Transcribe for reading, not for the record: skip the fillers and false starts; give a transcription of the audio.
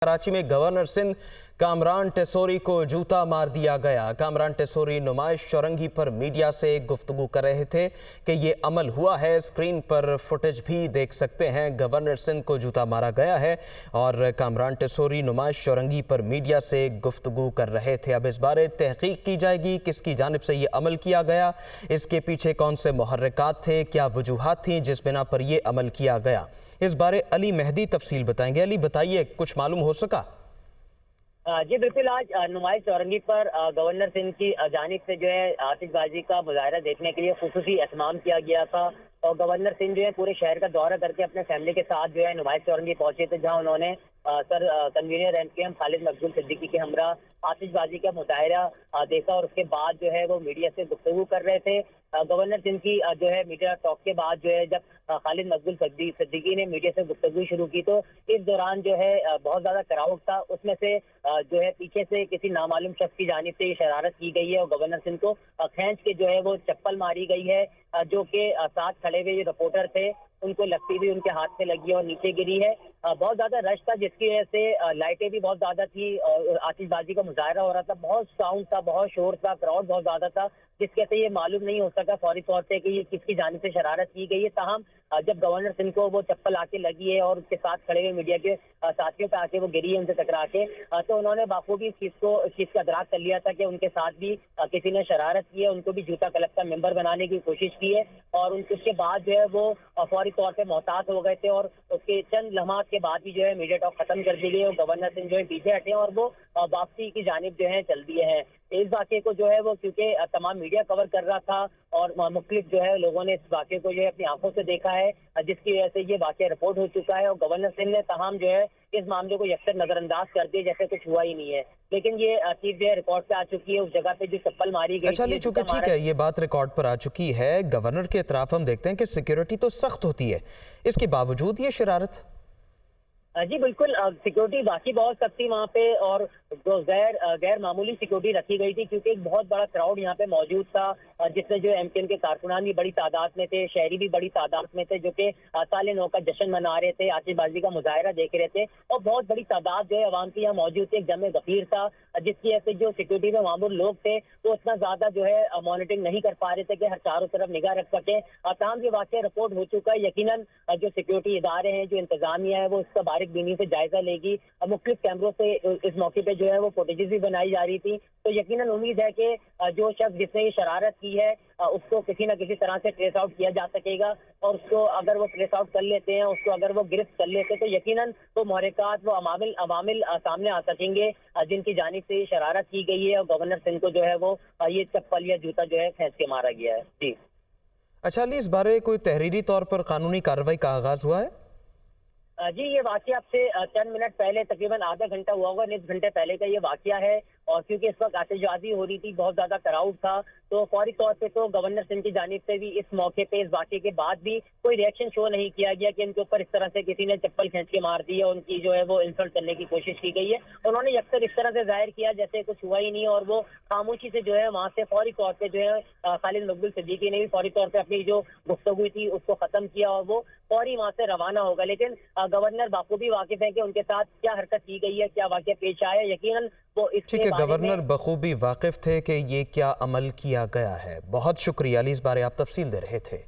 कराची में गवर्नर सिंध कामरान टेसोरी को जूता मार दिया गया। कामरान टेसोरी नुमाइश चौरंगी पर मीडिया से गुफ्तगू कर रहे थे कि ये अमल हुआ है। स्क्रीन पर फुटेज भी देख सकते हैं। गवर्नर सिंध को जूता मारा गया है और कामरान टेसोरी नुमाइश चौरंगी पर मीडिया से गुफ्तगू कर रहे थे। अब इस बारे तहकीक की जाएगी, किसकी जानिब से ये अमल किया गया, इसके पीछे कौन से मुहर्रिकात थे, क्या वजूहात थी जिस बिना पर यह अमल किया गया। इस बारे अली मेहदी तफसील बताएंगे। अली बताइए, कुछ मालूम हो सका? जी बिल्कुल, आज नुमाइश चौरंगी पर गवर्नर सिंध की जानिब से जो है आतिशबाजी का मुजाहरा देखने के लिए खुसूसी एहतमाम किया गया था और गवर्नर सिंध जो है पूरे शहर का दौरा करके अपने फैमिली के साथ जो है नुमाइश चौरंगी पहुंचे थे, जहां उन्होंने सर कन्वीनर एमकेएम खालिद मकबूल सिद्दीकी के हमरा आतिशबाजी का मुजाहरा देखा और उसके बाद जो है वो मीडिया से गुफ्तगू कर रहे थे। गवर्नर सिंध की जो है मीडिया टॉक के बाद जो है जब खालिद मकबूल सिद्दीकी ने मीडिया से गुफ्तगू शुरू की तो इस दौरान जो है बहुत ज्यादा क्राउड था। उसमें से जो है पीछे से किसी नामालूम शख्स की जानिब से ये शरारत की गई है और गवर्नर सिंध को खींच के जो है वो चप्पल मारी गई है, जो कि साथ खड़े हुए रिपोर्टर थे उनको लगती हुई उनके हाथ से लगी और नीचे गिरी है। बहुत ज्यादा रश था जिसकी वजह से लाइटें भी बहुत ज्यादा थी और आतिशबाजी का मुजाहरा हो रहा था। बहुत साउंड था, बहुत शोर था, क्राउड बहुत ज्यादा था, जिसके से ये मालूम नहीं हो सका फौरी तौर पे कि ये किसकी जानिब से शरारत की गई है। ताहम जब गवर्नर सिंह को वो चप्पल आके लगी है और उसके साथ खड़े हुए मीडिया के साथियों पे आके वो गिरी है उनसे टकरा के, तो उन्होंने बाखूबी इस चीज का अदराक कर लिया था कि उनके साथ भी किसी ने शरारत की है। उनको भी जूता क्लब का मेंबर बनाने की कोशिश की है और उसके बाद जो है वो फौरी तौर पे मोहतात हो गए थे और उसके चंद लम्हात के बाद ही जो है मीडिया टॉक खत्म कर दी गई और गवर्नर सिंह जो है पीछे हटे और वो वापसी की जानिब जो है चल दिए हैं। इस वाक़े को जो है वो क्योंकि तमाम मीडिया कवर कर रहा था और मुख्तलिफ जो है लोगों ने इस वाक़े को जो है अपनी आंखों से देखा है, जिसकी वजह से ये वाक़या रिपोर्ट हो चुका है और गवर्नर सिंह ने तमाम जो है इस मामले को यकसर नजरअंदाज कर दिया जैसे कुछ हुआ ही नहीं है। लेकिन ये चीज जो है रिकॉर्ड पे आ चुकी है, उस जगह पे जो चप्पल मारी गई। अच्छा, चूंकि ठीक है, ये बात रिकॉर्ड पर आ चुकी है। गवर्नर के इतराफ हम देखते हैं कि सिक्योरिटी तो सख्त होती है, इसके बावजूद ये शरारत। जी बिल्कुल, सिक्योरिटी बाकी बहुत सख्त थी वहाँ पे और गैर मामूली सिक्योरिटी रखी गई थी क्योंकि एक बहुत बड़ा क्राउड यहाँ पे मौजूद था, जिसमें जो एमकेएम के कारकुनान भी बड़ी तादाद में थे, शहरी भी बड़ी तादाद में थे, जो कि साल नौ का जश्न मना रहे थे, आतिशबाजी का मुजाहरा देख रहे थे और बहुत बड़ी तादाद जो है अवाम की यहाँ मौजूद थी। एक जमे गफीर था जिसकी वजह से जो सिक्योरिटी में मामूल लोग थे वो इतना ज्यादा जो है मॉनिटरिंग नहीं कर पा रहे थे कि हर चारों तरफ निगाह रख सके। तमाम ये वाक़या रिपोर्ट हो चुका है। यकीनन जो सिक्योरिटी इदारे हैं, जो इंतजामिया है, वो इसका बारीक बीनी से जायजा लेगी। मुख्तलिफ कैमरों से इस मौके पे जो है वो फुटेजेस भी बनाई जा रही थी, तो यकीनन उम्मीद है कि जो शख्स जिसने ये शरारत की है उसको किसी न किसी तरह से ट्रेस आउट किया जा सकेगा और उसको अगर वो ट्रेस आउट कर लेते हैं, उसको अगर वो गिरफ्त कर लेते हैं तो यकीनन वो मुहर्रिकात, वो अवामिल सामने आ सकेंगे जिनकी जानिब से ये शरारत की गई है और गवर्नर सिंह को जो है वो ये चप्पल या जूता जो है खींच के मारा गया है। जी अच्छा अली, इस बारे कोई तहरीरी तौर पर कानूनी कार्रवाई का आगाज हुआ है? जी, ये वाक़या आपसे चंद मिनट पहले, तकरीबन आधा घंटा हुआ होगा, निस घंटे पहले का ये वाक़या है और क्योंकि इस वक्त आतिशबाजी हो रही थी, बहुत ज़्यादा क्राउड था, तो फौरी तौर पे तो गवर्नर सिंह की जानिब से भी इस मौके पे, इस वाक़े के बाद भी कोई रिएक्शन शो नहीं किया गया कि इनके ऊपर इस तरह से किसी ने चप्पल खींच के मार दी है, उनकी जो है वो इंसल्ट करने की कोशिश की गई है। उन्होंने अक्सर इस तरह से जाहिर किया जैसे कुछ हुआ ही नहीं और वो खामोशी से जो है वहाँ से फौरी तौर पर जो है खालिद मकबूल सिद्दीकी ने भी फौरी तौर पर अपनी जो गुफ्तगू थी उसको ख़त्म किया और वो फौरी वहाँ से रवाना होगा। लेकिन गवर्नर बखूबी वाकिफ है कि उनके साथ क्या हरकत की गई है, क्या वाक़या पेश आया। यकीनन वो ठीक है, गवर्नर बखूबी वाकिफ थे कि ये क्या अमल किया गया है। बहुत शुक्रिया अली, इस बारे आप तफसील दे रहे थे।